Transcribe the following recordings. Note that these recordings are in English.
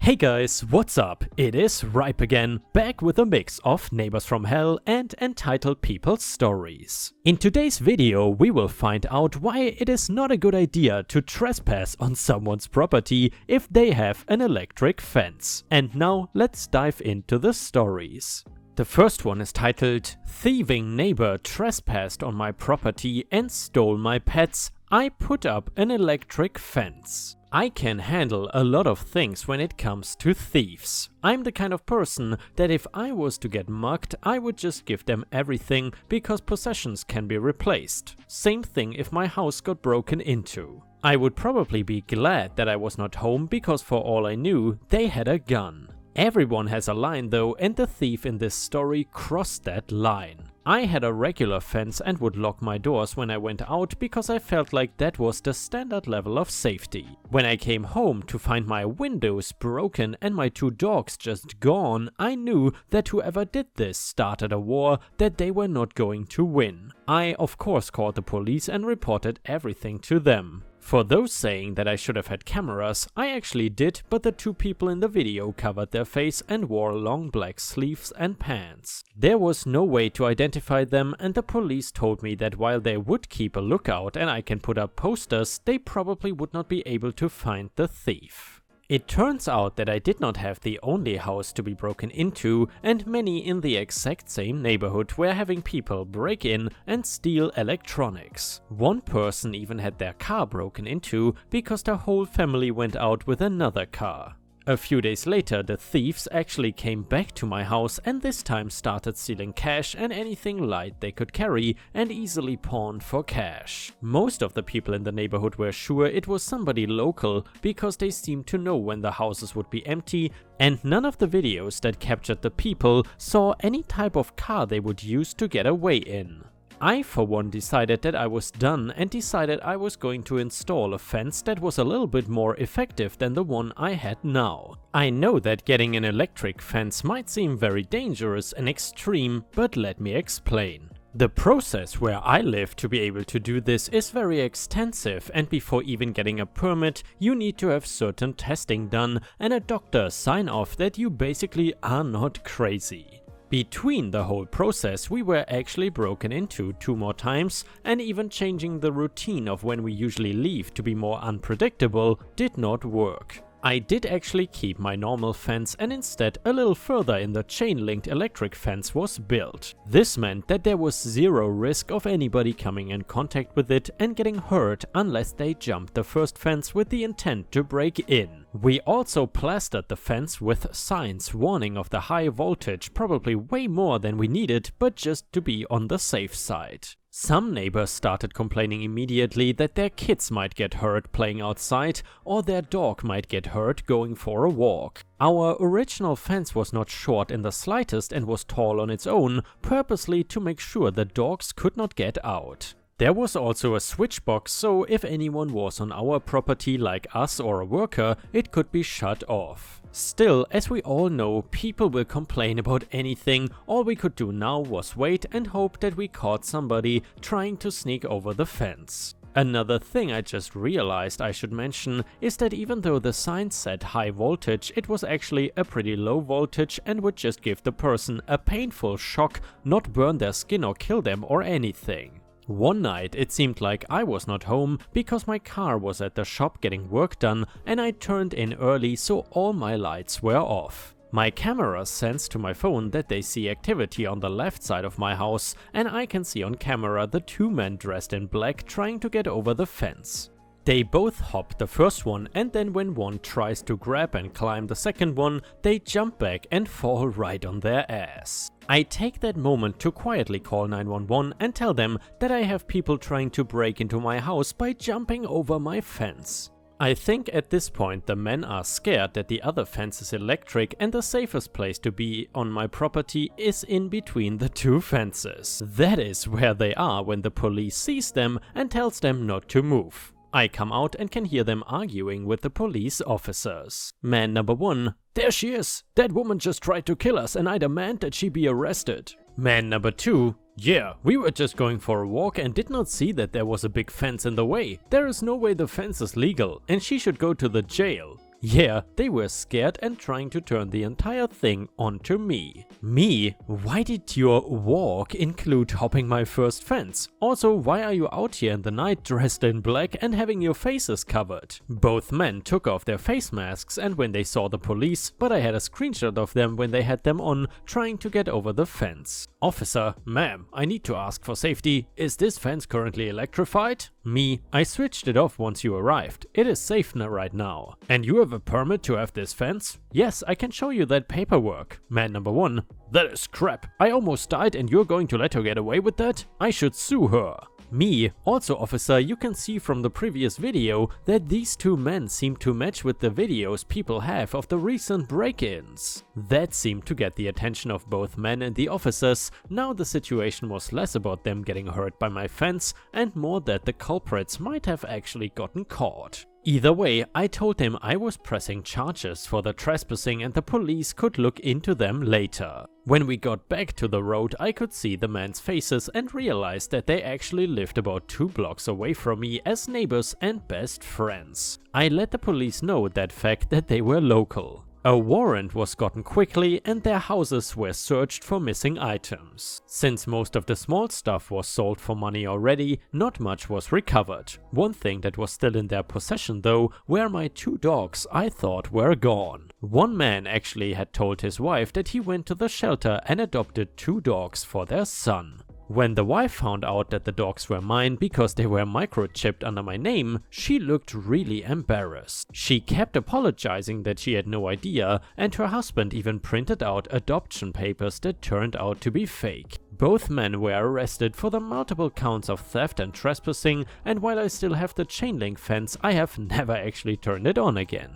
Hey guys, what's up? It is Ripe again, back with a mix of Neighbors from Hell and Entitled People's Stories. In today's video we will find out why it is not a good idea to trespass on someone's property if they have an electric fence. And now let's dive into the stories. The first one is titled, Thieving Neighbor Trespassed on My Property and Stole My Pets. I put up an electric fence. I can handle a lot of things when it comes to thieves. I'm the kind of person that if I was to get mugged, I would just give them everything because possessions can be replaced. Same thing if my house got broken into. I would probably be glad that I was not home because for all I knew, they had a gun. Everyone has a line though, and the thief in this story crossed that line. I had a regular fence and would lock my doors when I went out because I felt like that was the standard level of safety. When I came home to find my windows broken and my 2 dogs just gone, I knew that whoever did this started a war that they were not going to win. I of course called the police and reported everything to them. For those saying that I should have had cameras, I actually did, but the 2 people in the video covered their face and wore long black sleeves and pants. There was no way to identify them, and the police told me that while they would keep a lookout and I can put up posters, they probably would not be able to find the thief. It turns out that I did not have the only house to be broken into, and many in the exact same neighborhood were having people break in and steal electronics. One person even had their car broken into because their whole family went out with another car. A few days later, the thieves actually came back to my house and this time started stealing cash and anything light they could carry and easily pawned for cash. Most of the people in the neighborhood were sure it was somebody local because they seemed to know when the houses would be empty, and none of the videos that captured the people saw any type of car they would use to get away in. I for one decided that I was done and decided I was going to install a fence that was a little bit more effective than the one I had now. I know that getting an electric fence might seem very dangerous and extreme, but let me explain. The process where I live to be able to do this is very extensive, and before even getting a permit you need to have certain testing done and a doctor sign off that you basically are not crazy. Between the whole process we were actually broken into 2 more times, and even changing the routine of when we usually leave to be more unpredictable did not work. I did actually keep my normal fence, and instead a little further in the chain-linked electric fence was built. This meant that there was 0 risk of anybody coming in contact with it and getting hurt unless they jumped the first fence with the intent to break in. We also plastered the fence with signs warning of the high voltage, probably way more than we needed, but just to be on the safe side. Some neighbors started complaining immediately that their kids might get hurt playing outside or their dog might get hurt going for a walk. Our original fence was not short in the slightest and was tall on its own, purposely to make sure the dogs could not get out. There was also a switch box, so if anyone was on our property like us or a worker, it could be shut off. Still, as we all know, people will complain about anything. All we could do now was wait and hope that we caught somebody trying to sneak over the fence. Another thing I just realized I should mention is that even though the sign said high voltage, it was actually a pretty low voltage and would just give the person a painful shock, not burn their skin or kill them or anything. One night it seemed like I was not home because my car was at the shop getting work done and I turned in early, so all my lights were off. My camera sends to my phone that they see activity on the left side of my house, and I can see on camera the 2 men dressed in black trying to get over the fence. They both hop the first one, and then when one tries to grab and climb the second one, they jump back and fall right on their ass. I take that moment to quietly call 911 and tell them that I have people trying to break into my house by jumping over my fence. I think at this point the men are scared that the other fence is electric and the safest place to be on my property is in between the 2 fences. That is where they are when the police sees them and tells them not to move. I come out and can hear them arguing with the police officers. Man number 1, "There she is! That woman just tried to kill us and I demand that she be arrested." Man number 2, "Yeah, we were just going for a walk and did not see that there was a big fence in the way. There is no way the fence is legal and she should go to the jail." Yeah, they were scared and trying to turn the entire thing onto me. Me? Why did your walk include hopping my first fence? Also, why are you out here in the night dressed in black and having your faces covered? Both men took off their face masks and when they saw the police, but I had a screenshot of them when they had them on, trying to get over the fence. Officer, ma'am, I need to ask for safety. Is this fence currently electrified? Me, I switched it off once you arrived. It is safe right now. And you have a permit to have this fence? Yes, I can show you that paperwork. Man number 1, that is crap. I almost died and you're going to let her get away with that? I should sue her. Me, also officer, you can see from the previous video that these two men seem to match with the videos people have of the recent break-ins. That seemed to get the attention of both men and the officers. Now the situation was less about them getting hurt by my fence and more that the culprits might have actually gotten caught. Either way, I told him I was pressing charges for the trespassing and the police could look into them later. When we got back to the road, I could see the men's faces and realized that they actually lived about 2 blocks away from me as neighbors and best friends. I let the police know that fact that they were local. A warrant was gotten quickly and their houses were searched for missing items. Since most of the small stuff was sold for money already, not much was recovered. One thing that was still in their possession though were my 2 dogs I thought were gone. One man actually had told his wife that he went to the shelter and adopted 2 dogs for their son. When the wife found out that the dogs were mine because they were microchipped under my name, she looked really embarrassed. She kept apologizing that she had no idea, and her husband even printed out adoption papers that turned out to be fake. Both men were arrested for the multiple counts of theft and trespassing, and while I still have the chain link fence, I have never actually turned it on again.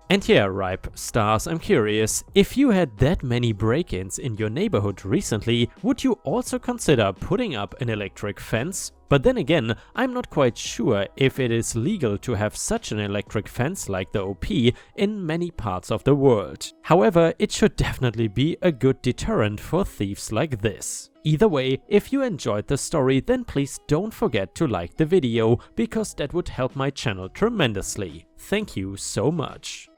And yeah, Ripe Stars, I'm curious, if you had that many break-ins in your neighborhood recently, would you also consider putting up an electric fence? But then again, I'm not quite sure if it is legal to have such an electric fence like the OP in many parts of the world. However, it should definitely be a good deterrent for thieves like this. Either way, if you enjoyed the story, then please don't forget to like the video, because that would help my channel tremendously. Thank you so much.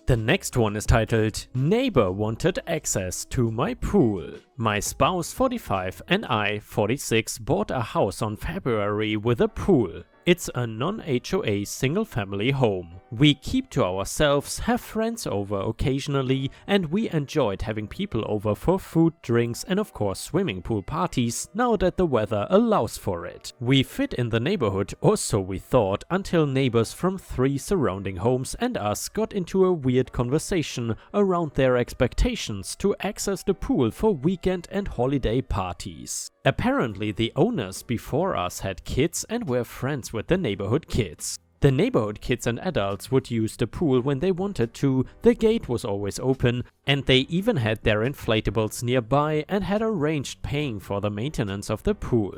The next one is titled Neighbor Wanted Access to My Pool. My spouse 45 and I 46 bought a house on February with a pool. It's a non-HOA single-family home. We keep to ourselves, have friends over occasionally, and we enjoyed having people over for food, drinks and of course swimming pool parties now that the weather allows for it. We fit in the neighborhood, or so we thought, until neighbors from 3 surrounding homes and us got into a weird conversation around their expectations to access the pool for weekend and holiday parties. Apparently the owners before us had kids and were friends with the neighborhood kids. The neighborhood kids and adults would use the pool when they wanted to, the gate was always open, and they even had their inflatables nearby and had arranged paying for the maintenance of the pool.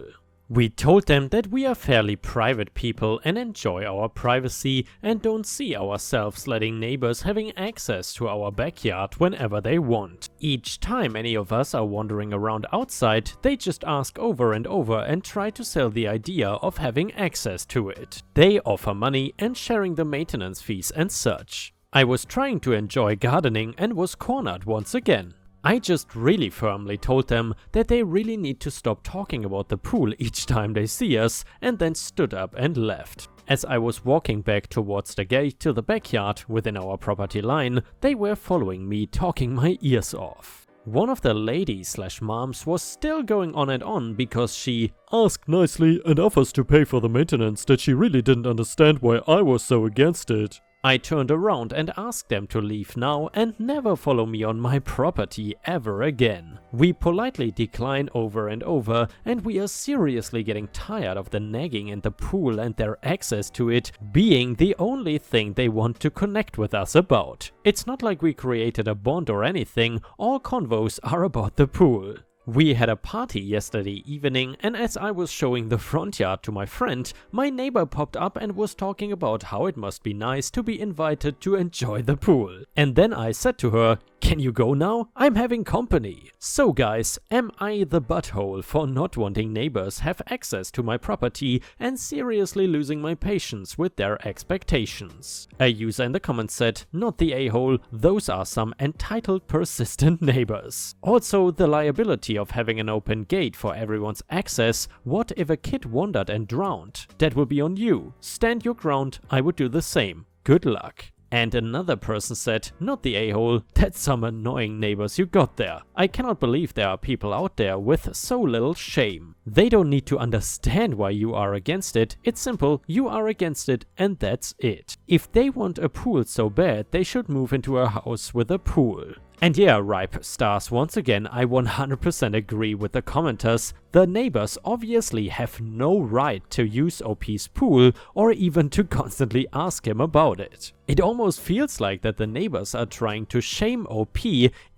We told them that we are fairly private people and enjoy our privacy and don't see ourselves letting neighbors having access to our backyard whenever they want. Each time any of us are wandering around outside, they just ask over and over and try to sell the idea of having access to it. They offer money and sharing the maintenance fees and such. I was trying to enjoy gardening and was cornered once again. I just really firmly told them that they really need to stop talking about the pool each time they see us, and then stood up and left. As I was walking back towards the gate to the backyard within our property line, they were following me, talking my ears off. One of the ladies/moms was still going on and on because she asked nicely and offers to pay for the maintenance that she really didn't understand why I was so against it. I turned around and asked them to leave now and never follow me on my property ever again. We politely decline over and over, and we are seriously getting tired of the nagging in the pool and their access to it being the only thing they want to connect with us about. It's not like we created a bond or anything, all convos are about the pool. We had a party yesterday evening, and as I was showing the front yard to my friend, my neighbor popped up and was talking about how it must be nice to be invited to enjoy the pool. And then I said to her, Can you go now? I'm having company. So guys, am I the butthole for not wanting neighbors have access to my property and seriously losing my patience with their expectations? A user in the comments said, not the a-hole, those are some entitled persistent neighbors. Also, the liability of having an open gate for everyone's access. What if a kid wandered and drowned? That will be on you. Stand your ground, I would do the same. Good luck. And another person said, not the a-hole, that's some annoying neighbors you got there. I cannot believe there are people out there with so little shame. They don't need to understand why you are against it. It's simple, you are against it and that's it. If they want a pool so bad, they should move into a house with a pool. And yeah, Ripe Stars, once again, I 100% agree with the commenters. The neighbors obviously have no right to use OP's pool or even to constantly ask him about it. It almost feels like that the neighbors are trying to shame OP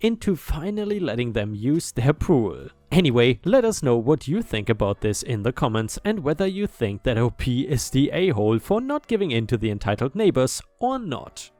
into finally letting them use their pool. Anyway, let us know what you think about this in the comments and whether you think that OP is the a-hole for not giving in to the entitled neighbors or not.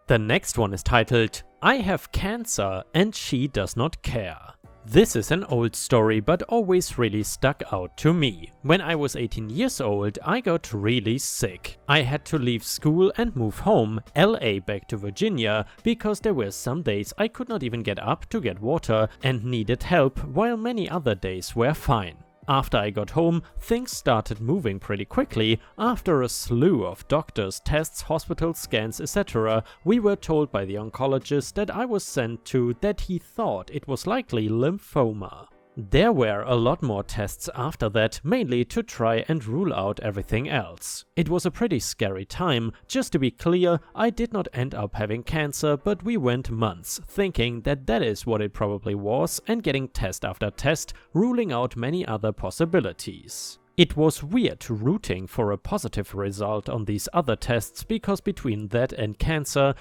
The next one is titled, I have cancer and she does not care. This is an old story but always really stuck out to me. When I was 18 years old, I got really sick. I had to leave school and move home, LA back to Virginia, because there were some days I could not even get up to get water and needed help, while many other days were fine. After I got home, things started moving pretty quickly. After a slew of doctors, tests, hospital scans, etc., we were told by the oncologist that I was sent to that he thought it was likely lymphoma. There were a lot more tests after that, mainly to try and rule out everything else. It was a pretty scary time. Just to be clear, I did not end up having cancer, but we went months thinking that that is what it probably was and getting test after test, ruling out many other possibilities. It was weird rooting for a positive result on these other tests because between that and cancer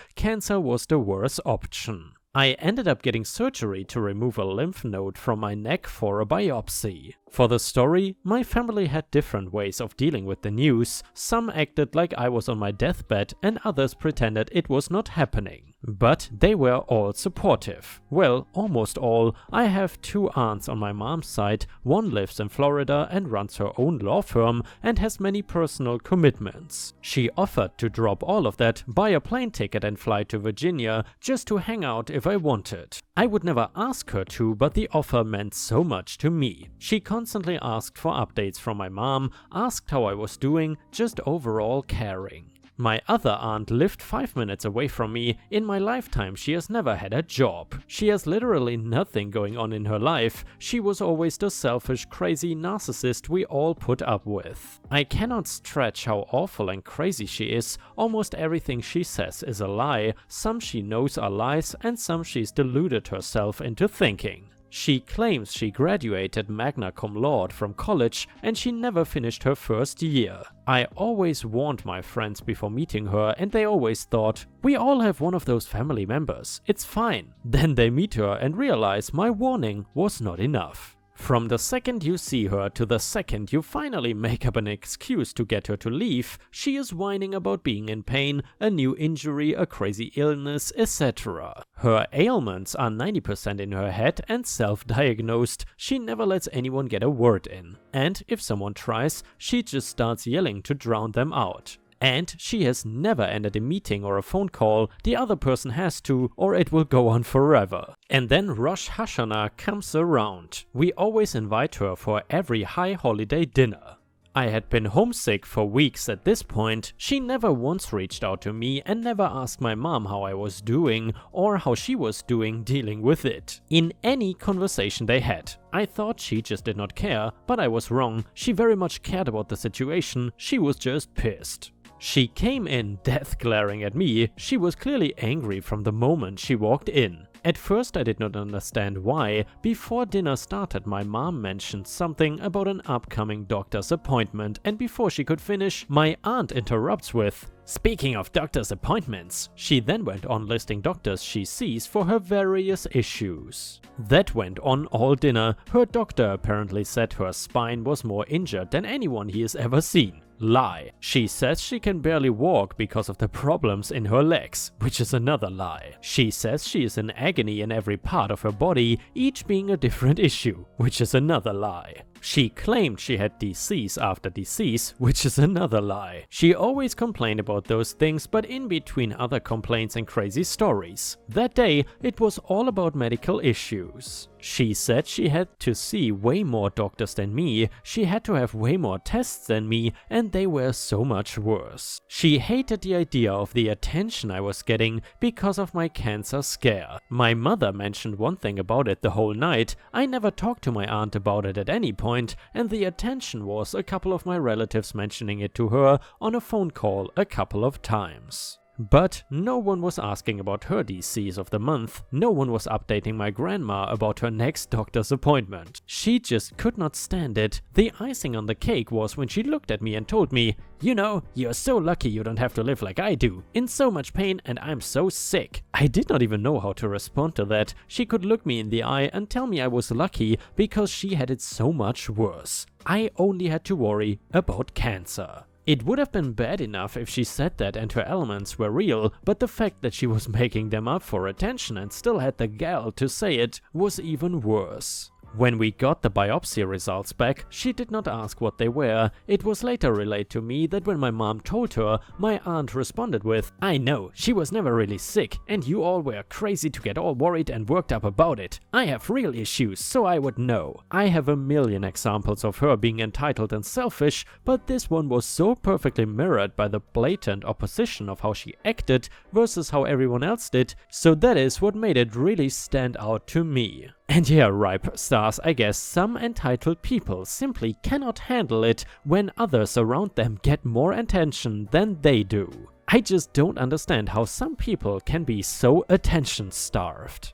was the worst option. I ended up getting surgery to remove a lymph node from my neck for a biopsy. For the story, my family had different ways of dealing with the news. Some acted like I was on my deathbed and others pretended it was not happening. But they were all supportive. Well, almost all. I have two aunts on my mom's side. One lives in Florida and runs her own law firm and has many personal commitments. She offered to drop all of that, buy a plane ticket and fly to Virginia just to hang out if I wanted. I would never ask her to, but the offer meant so much to me. She constantly asked for updates from my mom, asked how I was doing, just overall caring. My other aunt lived 5 minutes away from me. In my lifetime, she has never had a job. She has literally nothing going on in her life. She was always the selfish, crazy narcissist we all put up with. I cannot stretch how awful and crazy she is. Almost everything she says is a lie. Some she knows are lies and some she's deluded herself into thinking. She claims she graduated magna cum laude from college and she never finished her first year. I always warned my friends before meeting her and they always thought, we all have one of those family members, it's fine. Then they meet her and realize my warning was not enough. From the second you see her to the second you finally make up an excuse to get her to leave, she is whining about being in pain, a new injury, a crazy illness, etc. Her ailments are 90% in her head and self-diagnosed. She never lets anyone get a word in. And if someone tries, she just starts yelling to drown them out. And she has never ended a meeting or a phone call, the other person has to, or it will go on forever. And then Rosh Hashanah comes around. We always invite her for every high holiday dinner. I had been homesick for weeks at this point. She never once reached out to me and never asked my mom how I was doing or how she was doing dealing with it. In any conversation they had. I thought she just did not care, but I was wrong. She very much cared about the situation. She was just pissed. She came in death glaring at me. She was clearly angry from the moment she walked in. At first I did not understand why. Before dinner started, my mom mentioned something about an upcoming doctor's appointment, and before she could finish, my aunt interrupts with, "Speaking of doctor's appointments." She then went on listing doctors she sees for her various issues. That went on all dinner. Her doctor apparently said her spine was more injured than anyone he has ever seen. Lie. She says she can barely walk because of the problems in her legs, which is another lie. She says she is in agony in every part of her body, each being a different issue, which is another lie. She claimed she had disease after disease, which is another lie. She always complained about those things, but in between other complaints and crazy stories. That day, it was all about medical issues. She said she had to see way more doctors than me, she had to have way more tests than me, and they were so much worse. She hated the idea of the attention I was getting because of my cancer scare. My mother mentioned one thing about it the whole night. I never talked to my aunt about it at any point, and the attention was a couple of my relatives mentioning it to her on a phone call a couple of times. But no one was asking about her disease of the month, no one was updating my grandma about her next doctor's appointment. She just could not stand it. The icing on the cake was when she looked at me and told me, "You know, you're so lucky you don't have to live like I do, in so much pain and I'm so sick." I did not even know how to respond to that. She could look me in the eye and tell me I was lucky because she had it so much worse. I only had to worry about cancer. It would have been bad enough if she said that and her elements were real, but the fact that she was making them up for attention and still had the gall to say it was even worse. When we got the biopsy results back, she did not ask what they were. It was later relayed to me that when my mom told her, my aunt responded with, "I know, she was never really sick, and you all were crazy to get all worried and worked up about it. I have real issues, so I would know." I have a million examples of her being entitled and selfish, but this one was so perfectly mirrored by the blatant opposition of how she acted versus how everyone else did, so that is what made it really stand out to me. And yeah, Ripe Stars, I guess some entitled people simply cannot handle it when others around them get more attention than they do. I just don't understand how some people can be so attention-starved.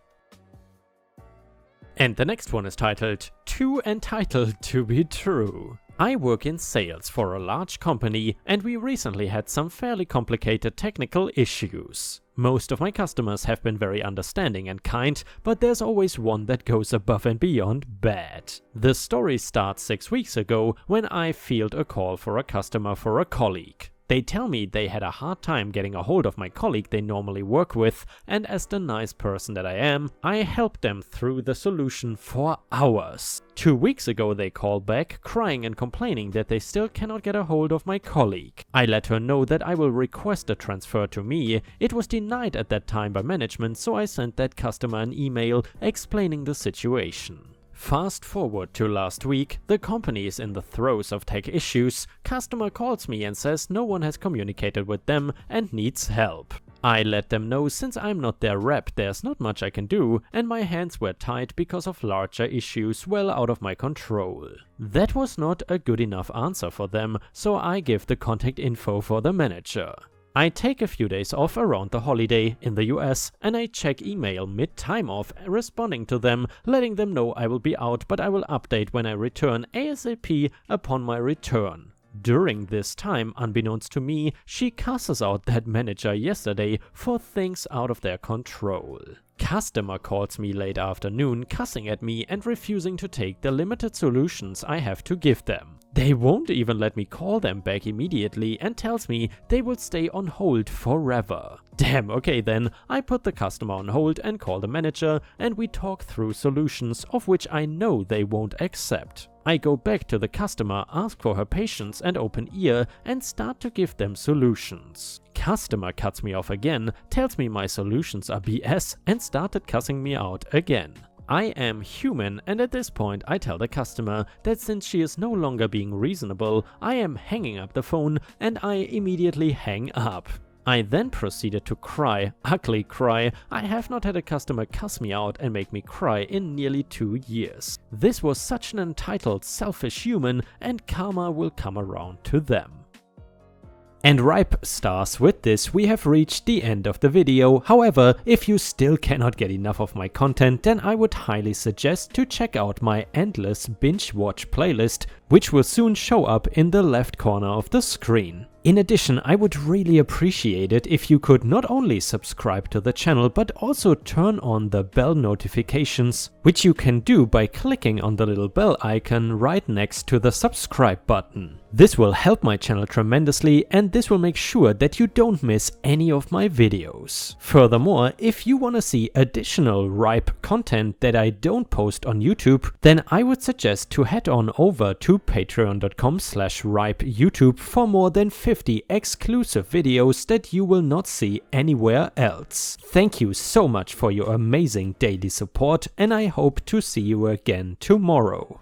And the next one is titled, "Too Entitled to Be True." I work in sales for a large company and we recently had some fairly complicated technical issues. Most of my customers have been very understanding and kind, but there's always one that goes above and beyond bad. The story starts 6 weeks ago when I field a call for a customer for a colleague. They tell me they had a hard time getting a hold of my colleague they normally work with, and as the nice person that I am, I helped them through the solution for hours. 2 weeks ago they called back, crying and complaining that they still cannot get a hold of my colleague. I let her know that I will request a transfer to me. It was denied at that time by management, so I sent that customer an email explaining the situation. Fast forward to last week, the company is in the throes of tech issues. Customer calls me and says no one has communicated with them and needs help. I let them know since I'm not their rep, there's not much I can do, and my hands were tied because of larger issues well out of my control. That was not a good enough answer for them, so I give the contact info for the manager. I take a few days off around the holiday in the US and I check email mid-time off, responding to them, letting them know I will be out but I will update when I return ASAP upon my return. During this time, unbeknownst to me, she cusses out that manager yesterday for things out of their control. Customer calls me late afternoon, cussing at me and refusing to take the limited solutions I have to give them. They won't even let me call them back immediately and tells me they will stay on hold forever. Damn, okay then, I put the customer on hold and call the manager and we talk through solutions of which I know they won't accept. I go back to the customer, ask for her patience and open ear and start to give them solutions. Customer cuts me off again, tells me my solutions are BS and started cussing me out again. I am human and at this point I tell the customer that since she is no longer being reasonable, I am hanging up the phone and I immediately hang up. I then proceeded to cry, ugly cry. I have not had a customer cuss me out and make me cry in nearly 2 years. This was such an entitled, selfish human and karma will come around to them. And Ripe Stars, with this we have reached the end of the video. However, if you still cannot get enough of my content, then I would highly suggest to check out my endless binge watch playlist, which will soon show up in the left corner of the screen. In addition, I would really appreciate it if you could not only subscribe to the channel but also turn on the bell notifications, which you can do by clicking on the little bell icon right next to the subscribe button. This will help my channel tremendously, and this will make sure that you don't miss any of my videos. Furthermore, if you want to see additional Ripe content that I don't post on YouTube, then I would suggest to head on over to patreon.com/ripeyoutube for more than 50 exclusive videos that you will not see anywhere else. Thank you so much for your amazing daily support, and I hope to see you again tomorrow.